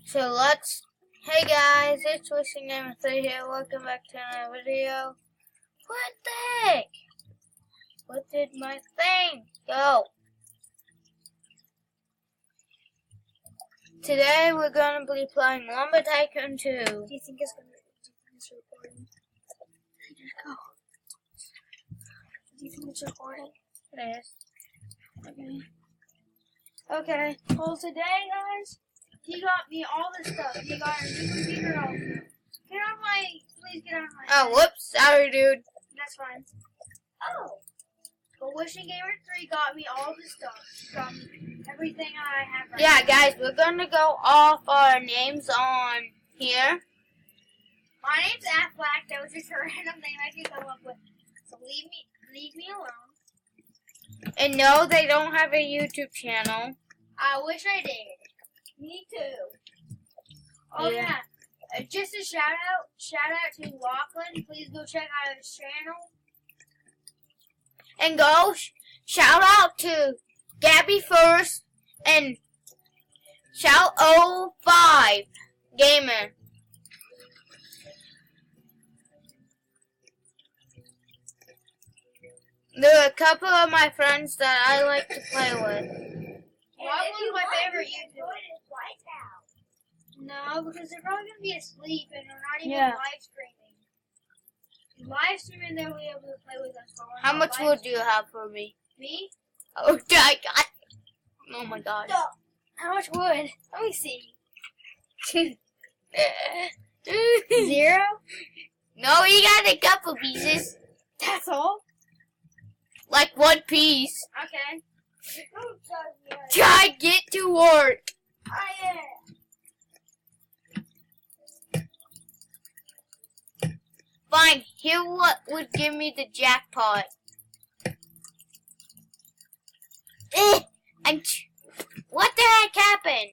So let's, hey guys, it's Wishing Game 3 here. Welcome back to another video. What the heck? What did my thing go? Today we're gonna be playing Lumber Tycoon 2. Do you think it's recording? Just go. Do you think it's recording? It is. Okay. Well, today, guys, he got me all this stuff. He got a new computer also. Get on my, please get on my. Oh, whoops, sorry dude. That's fine. Oh. But Wishing Gamer 3 got me all this stuff. Got me everything I have right Yeah, now. guys, we're gonna go off our names on here. My name's Affleck. That was just a random name I could come up with. So leave me alone. And no, they don't have a YouTube channel. I wish I did. Me too. Oh Yeah. yeah. Just a shout out to Lachlan. Please go check out his channel. And go shout out to Gabby First and Shout 05 Gamer. There are a couple of my friends that I like to play with. Lachlan's my favorite YouTuber. No, because they're probably gonna be asleep and we're not even Yeah. live streaming. Live streaming, they'll be able to play with us. But we're How not much live wood do you have for me? Me? Oh, I got. Oh my god. How much wood? Let me see. 0? 0? No, you got a couple pieces. That's all? Like one piece. Okay. Try get to work. I am. Fine, here what would give me the jackpot. And what the heck happened?